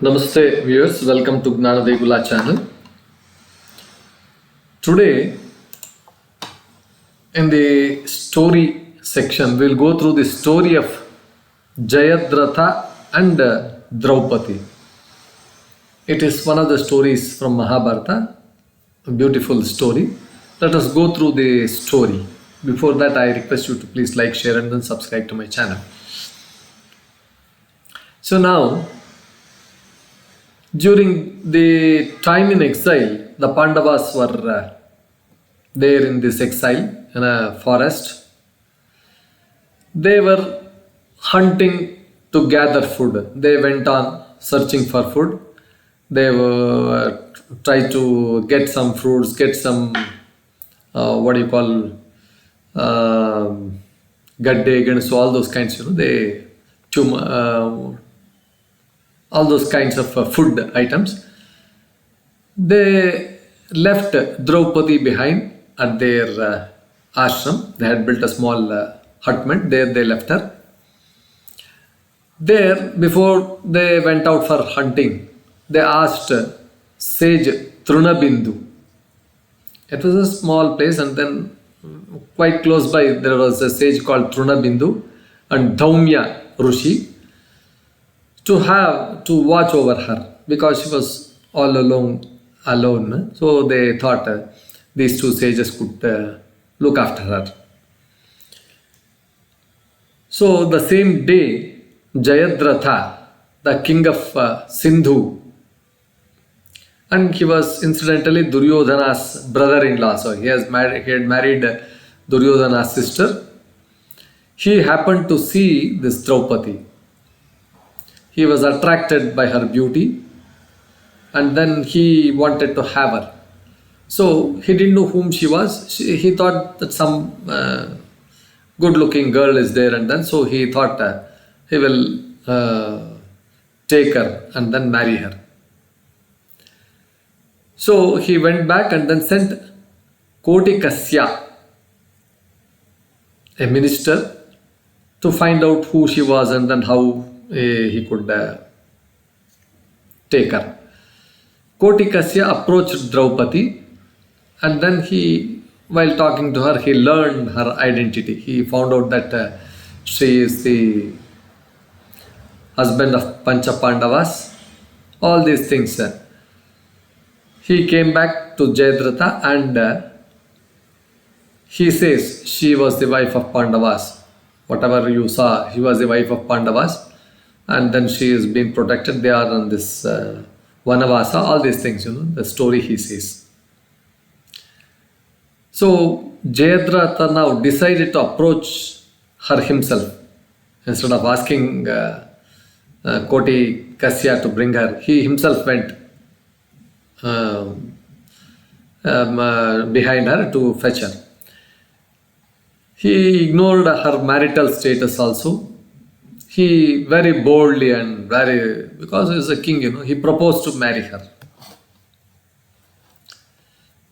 Namaste viewers, welcome to Gnanadevula channel. Today in the story section we'll go through the story of Jayadratha and Draupadi. It is one of the stories from Mahabharata, a beautiful story. Let us go through the story. Before that, I request you to please like, share and then subscribe to my channel. So now, during the time in exile, the Pandavas were there in this exile in a forest. They were hunting to gather food. They went on searching for food. They were tried to get some fruits, get some gadde, and so all those kinds. All those kinds of food items. They left Draupadi behind at their ashram. They had built a small hutment. There they left her. There, before they went out for hunting, they asked Sage Trunabindu. It was a small place, and then quite close by there was a sage called Trunabindu and Dhaumya Rishi to watch over her, because she was all alone. So they thought these two sages could look after her. So the same day, Jayadratha, the king of Sindhu, and he was incidentally Duryodhana's brother-in-law. So he had married Duryodhana's sister. He happened to see this Draupadi. He was attracted by her beauty, and then he wanted to have her. So he didn't know whom she was. He thought that some good-looking girl is there, and then so he thought he will take her and then marry her. So he went back and then sent Kotikasya, a minister, to find out who she was and then how he could take her. Kotikasya approached Draupadi, and then while talking to her, he learned her identity. He found out that she is the husband of Pancha Pandavas. All these things. He came back to Jayadratha and he says she was the wife of Pandavas. Whatever you saw, she was the wife of Pandavas, and then she is being protected. They are on this Vanavasa, all these things, the story he says. So Jayadratha now decided to approach her himself. Instead of asking Kotikasya to bring her, he himself went behind her to fetch her. He ignored her marital status also. He very boldly and because he is a king, he proposed to marry her.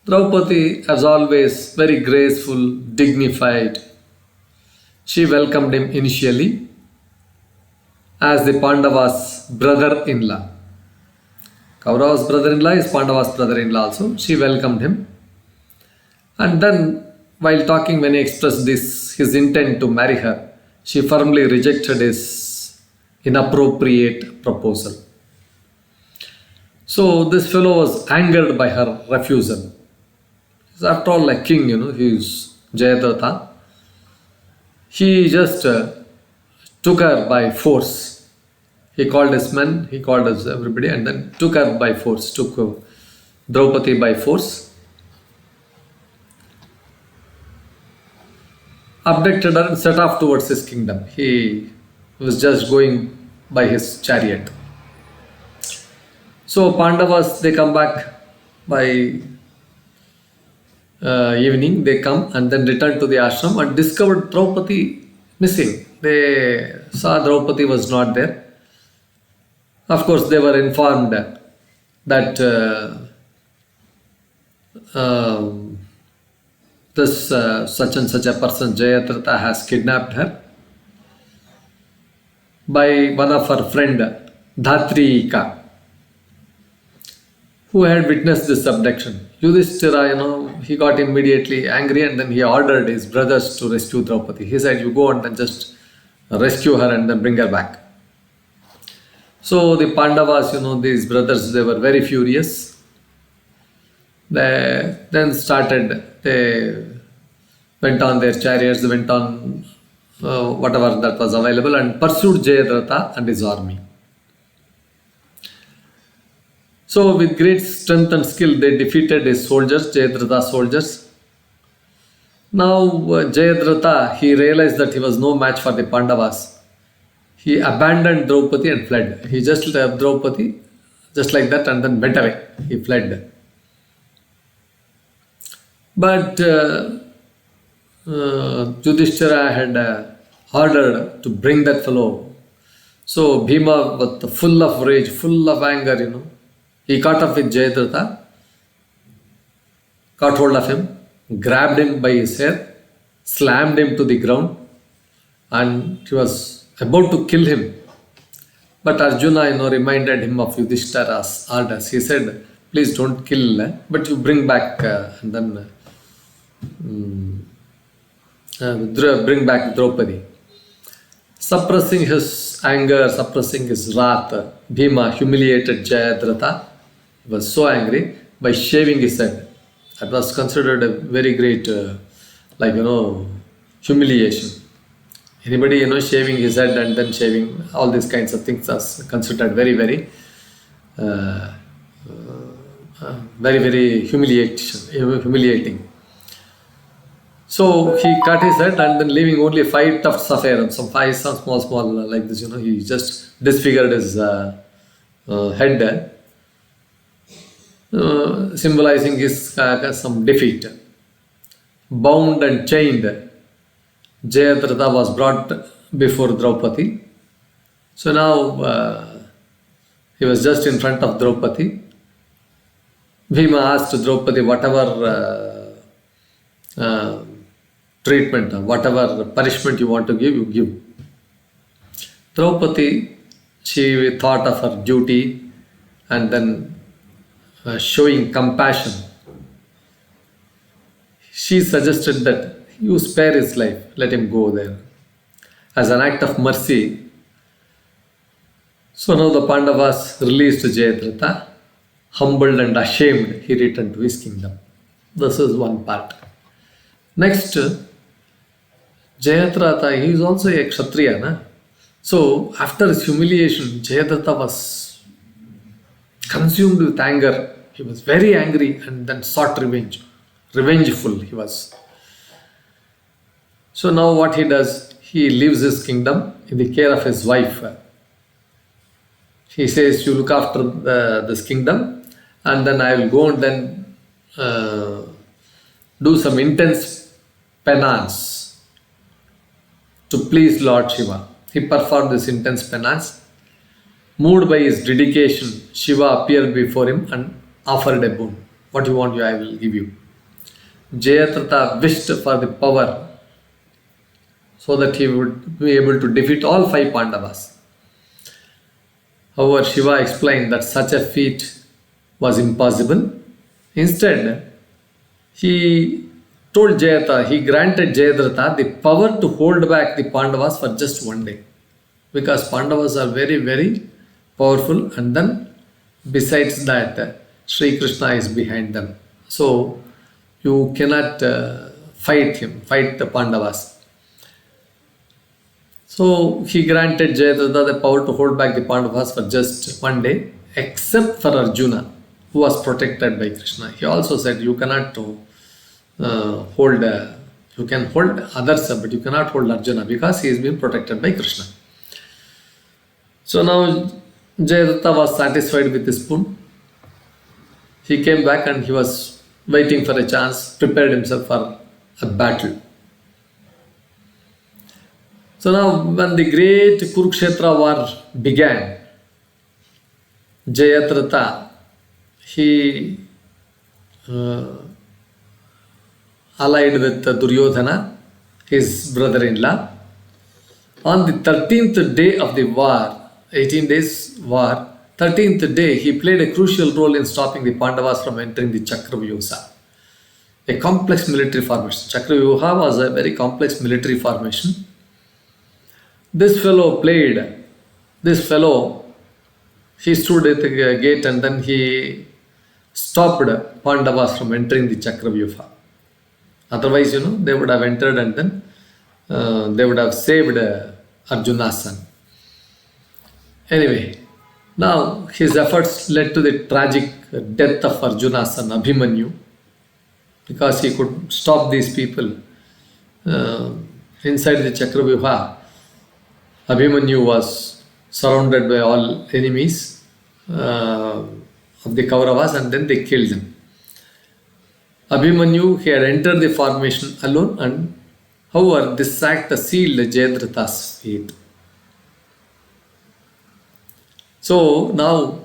Draupadi, as always, very graceful, dignified. She welcomed him initially as the Pandavas' brother-in-law. Kaurava's brother-in-law is Pandava's brother-in-law also. She welcomed him. And then, while talking, when he expressed his intent to marry her, she firmly rejected his inappropriate proposal. So this fellow was angered by her refusal. He's after all a king, he is Jayadratha. He just took her by force. He called his men, he called us everybody, and then took her by force, took Draupadi by force, abducted her and set off towards his kingdom. He was just going by his chariot. So Pandavas, they come back by evening, they come and then return to the ashram and discovered Draupadi missing. They saw Draupadi was not there. Of course, they were informed that this such and such a person, Jayadratha, has kidnapped her by one of her friend, Dhatrika. who had witnessed this abduction. Yudhishthira, he got immediately angry and then he ordered his brothers to rescue Draupadi. He said, you go and then just rescue her and then bring her back. So the Pandavas, these brothers, they were very furious. They then they went on their chariots, they went on whatever that was available and pursued Jayadratha and his army. So with great strength and skill, they defeated his soldiers, Jayadratha's soldiers. Now Jayadratha, he realized that he was no match for the Pandavas. He abandoned Draupadi and fled. He just left Draupadi just like that and then went away. He fled. But Yudhishthira had ordered to bring that fellow. So Bhima, with full of rage, full of anger, he caught up with Jayadratha, caught hold of him, grabbed him by his hair, slammed him to the ground, and he was about to kill him. But Arjuna, reminded him of Yudhishthira's orders. He said, please don't kill, but you bring back and then bring back Draupadi. Suppressing his anger, suppressing his wrath, Bhima humiliated Jayadratha. He was so angry by shaving his head. That was considered a very great, humiliation. Anybody, shaving his head and then shaving all these kinds of things are considered very, very, very, very humiliating. So he cut his head and then leaving only 5 tufts of hair and some small like this, he just disfigured his head, symbolizing his some defeat. Bound and chained, Jayadratha was brought before Draupadi. So now he was just in front of Draupadi. Bhima asked Draupadi whatever treatment, whatever punishment you want to give, you give. Draupadi, she thought of her duty and then showing compassion. She suggested that you spare his life, let him go there. As an act of mercy. So now the Pandavas released Jayadratha. Humbled and ashamed, he returned to his kingdom. This is one part. Next, Jayadratha, he is also a Kshatriya. Na? So after his humiliation, Jayadratha was consumed with anger. He was very angry and then sought revenge. Revengeful he was. So now what he does, he leaves his kingdom in the care of his wife. He says, you look after this kingdom and then I will go and then do some intense penance to please Lord Shiva. He performed this intense penance. Moved by his dedication, Shiva appeared before him and offered a boon. What you want, I will give you. Jayadratha wished for the power so that he would be able to defeat all 5 Pandavas. However, Shiva explained that such a feat was impossible. Instead, he told Jayadratha, he granted Jayadratha the power to hold back the Pandavas for just one day. Because Pandavas are very, very powerful, and then besides that, Sri Krishna is behind them. So, you cannot fight the Pandavas. So he granted Jayadratha the power to hold back the Pandavas for just one day, except for Arjuna, who was protected by Krishna. He also said, you cannot hold, you can hold others, but you cannot hold Arjuna because he is being protected by Krishna. So now Jayadratha was satisfied with this boon. He came back and he was waiting for a chance, prepared himself for a battle. So now when the great Kurukshetra war began, Jayadratha, he allied with Duryodhana, his brother-in-law. On the 13th day of the war, 18 days war, 13th day, he played a crucial role in stopping the Pandavas from entering the Chakravyuha, a complex military formation. Chakravyuha was a very complex military formation. This fellow, he stood at the gate and then he stopped Pandavas from entering the Chakravyuha. Otherwise, they would have entered and then they would have saved Arjuna's son. Anyway, now his efforts led to the tragic death of Arjuna's son Abhimanyu, because he could stop these people inside the Chakravyuha. Abhimanyu was surrounded by all enemies of the Kauravas and then they killed him. Abhimanyu, he had entered the formation alone, and however this act sealed Jayadratha's fate. So now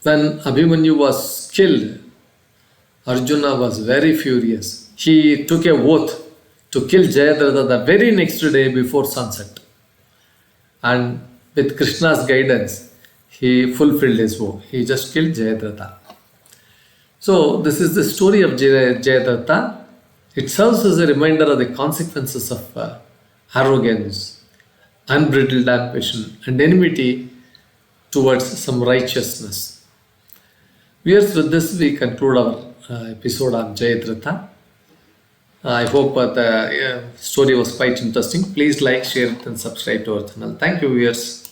when Abhimanyu was killed, Arjuna was very furious. He took a oath to kill Jayadratha the very next day before sunset. And with Krishna's guidance, he fulfilled his vow. He just killed Jayadratha. So this is the story of Jayadratha. It serves as a reminder of the consequences of arrogance, unbridled ambition, and enmity towards some righteousness. Viewers, with this we conclude our episode on Jayadratha. I hope the story was quite interesting. Please like, share it and subscribe to our channel. Thank you, viewers.